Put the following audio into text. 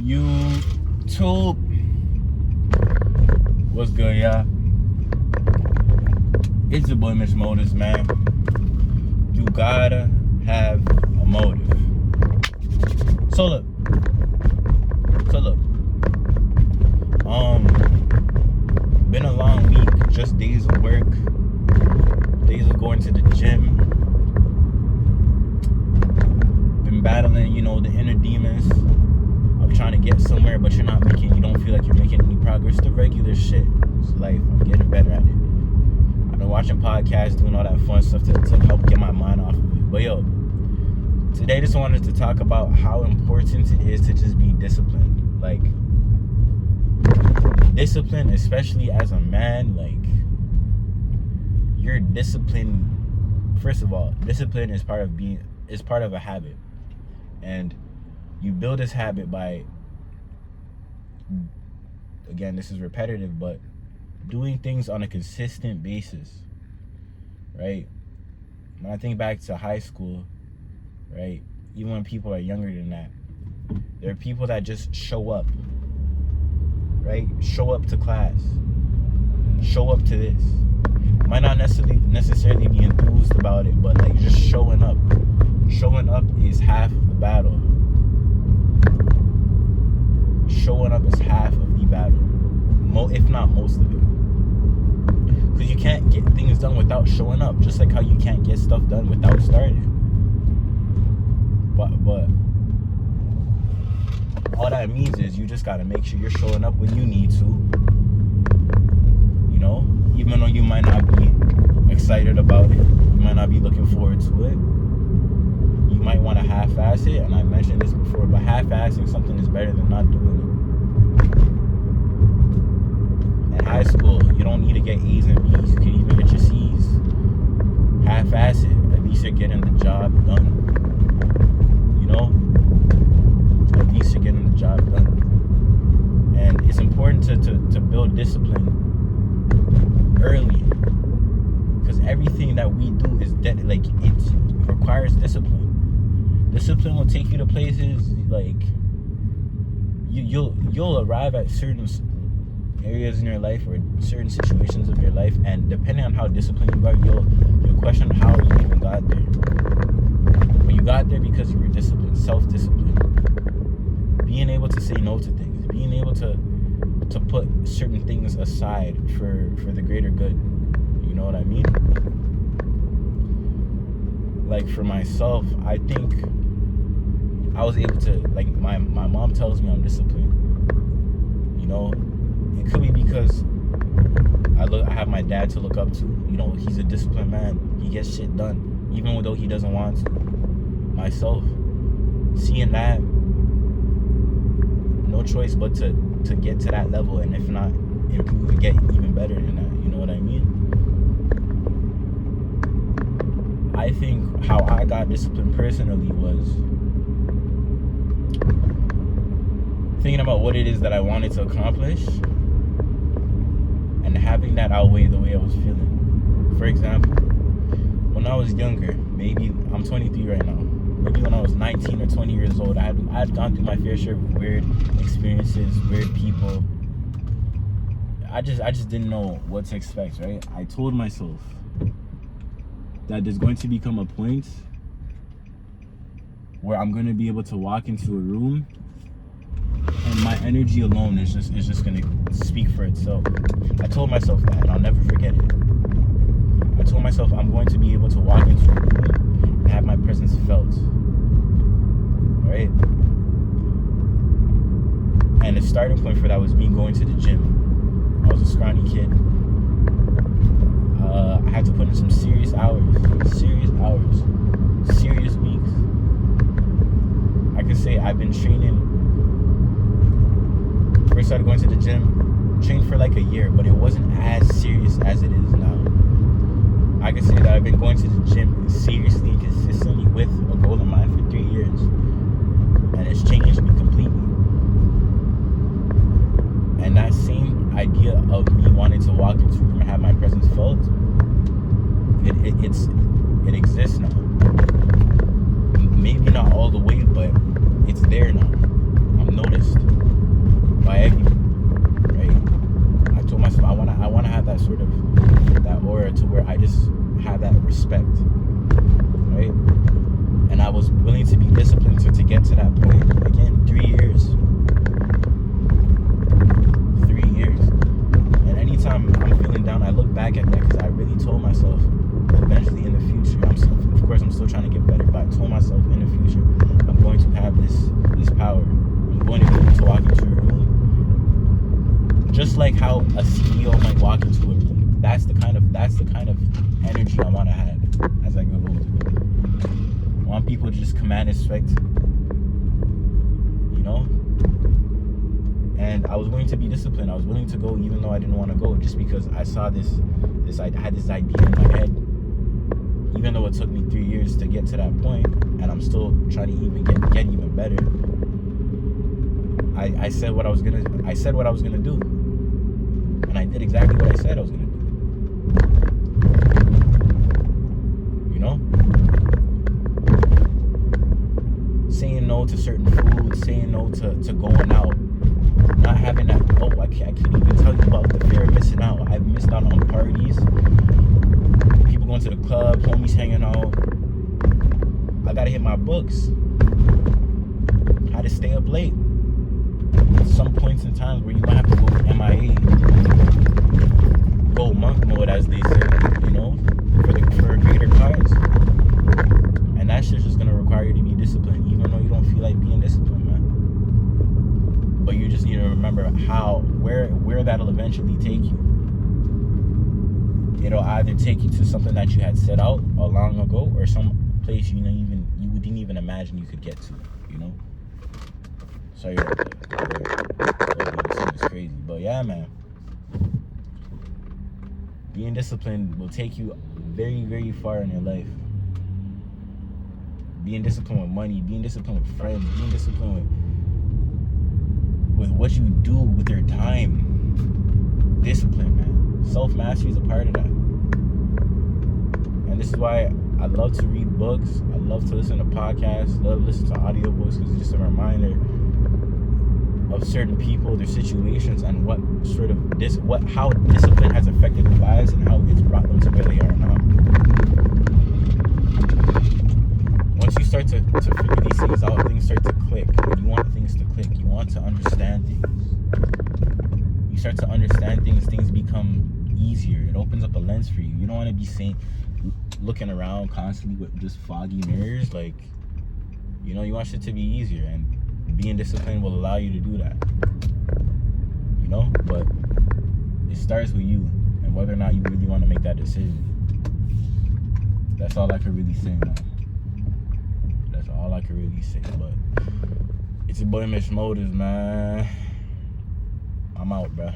YouTube, what's good, y'all? It's your boy MitchMotives, man. You gotta have a motive. So look, been a long week, just days of work, days of going to the gym. Been battling, the inner demons of trying to get somewhere, but you don't feel like you're making any progress. The regular shit. It's life. I'm getting better at it. I've been watching podcasts, doing all that fun stuff to help get my mind off of it. But yo, today just wanted to talk about how important it is to just be disciplined. Like, discipline, especially as a man, like, you're disciplined. First of all, discipline is part of a habit. And you build this habit by, again, this is repetitive, but doing things on a consistent basis, right? When I think back to high school, right, even when people are younger than that, there are people that just show up, right? Show up to class, show up to this. Might not necessarily be enthused about it, but like just showing up. Showing up is half the battle. Showing up is half of the battle, if not most of it. Because you can't get things done without showing up, just like how you can't get stuff done without starting. But all that means is you just gotta make sure you're showing up when you need to. Even though you might not be excited about it, you might not be looking forward to it. You might want to half-ass it, and I mentioned this before, but half-assing something is better than not doing it. In high school, you don't need to get A's and B's. You can even get your C's. Half-ass it. At least you're getting the job done. At least you're getting the job done. And it's important to build discipline early, because everything that we do is it requires discipline. Discipline will take you to places like you'll arrive at certain areas in your life or certain situations of your life, and depending on how disciplined you are, you'll question how you even got there. But you got there because you were disciplined, self-discipline, being able to say no to things, being able to put certain things aside for the greater good. You know what I mean? Like, for myself, I think I was able to, like, my mom tells me I'm disciplined. It could be because I have my dad to look up to. He's a disciplined man. He gets shit done, even though he doesn't want to. Myself, seeing that, no choice but to get to that level, and if not, improve and get even better than that. You know what I mean? I think how I got disciplined personally was thinking about what it is that I wanted to accomplish and having that outweigh the way I was feeling. For example, when I was younger, maybe I'm 23 right now, maybe when I was 19 or 20 years old, I had gone through my fair share of weird experiences, weird people. I just didn't know what to expect, right? I told myself that there's going to become a point where I'm going to be able to walk into a room and my energy alone is just going to speak for itself. I told myself that, and I'll never forget it. I told myself I'm going to be able to walk into a room and have my presence felt. Right? And the starting point for that was me going to the gym. I was a scrawny kid. I had to put in some serious hours, serious weeks. I could say I've been training. First started going to the gym, trained for like a year, but it wasn't as serious as it is now. I could say that I've been going to the gym seriously and consistently with a goal in mind for 3 years. And it's changed me completely. And that same idea of me wanting to walk into a room and have my presence felt, it exists now. Maybe not all the way, but it's there now. I'm noticed. Just like how a CEO might walk into a room. That's the kind of energy I want to have as I get older. I want people to just command respect, you know? And I was willing to be disciplined. I was willing to go even though I didn't want to go, just because I saw I had this idea in my head. Even though it took me 3 years to get to that point, and I'm still trying to even get even better. I said what I was gonna do, and I did exactly what I said I was gonna do. You know, saying no to certain foods, saying no to going out, not having that. Oh, I can't even tell you about the fear of missing out. I've missed out on parties, people going to the club, homies hanging out. I gotta hit my books. How to stay up late. Some points in time where you might have to go MIA, go monk mode, as they say, you know, for a greater cause. And that shit's just gonna require you to be disciplined, even though you don't feel like being disciplined, man. But you just need to remember where that'll eventually take you. It'll either take you to something that you had set out a long ago, or some place you didn't even imagine you could get to, you know. Sorry about that. It's crazy. But yeah, man. Being disciplined will take you very, very far in your life. Being disciplined with money, being disciplined with friends, being disciplined with what you do with your time. Discipline, man. Self-mastery is a part of that. And this is why I love to read books. I love to listen to podcasts. Love to listen to audiobooks, because it's just a reminder of certain people, their situations, and how discipline has affected their lives and how it's brought them to where they are now. Once you start to figure these things out, things start to click. And you want things to click. You want to understand things. You start to understand things. Things become easier. It opens up a lens for you. You don't want to be looking around constantly with just foggy mirrors. Like, you know, you want shit to be easier, and being disciplined will allow you to do that, you know. But it starts with you and whether or not you really want to make that decision. That's all I can really say, man. That's all I can really say. But it's your boy MitchMotives, man. I'm out, bro.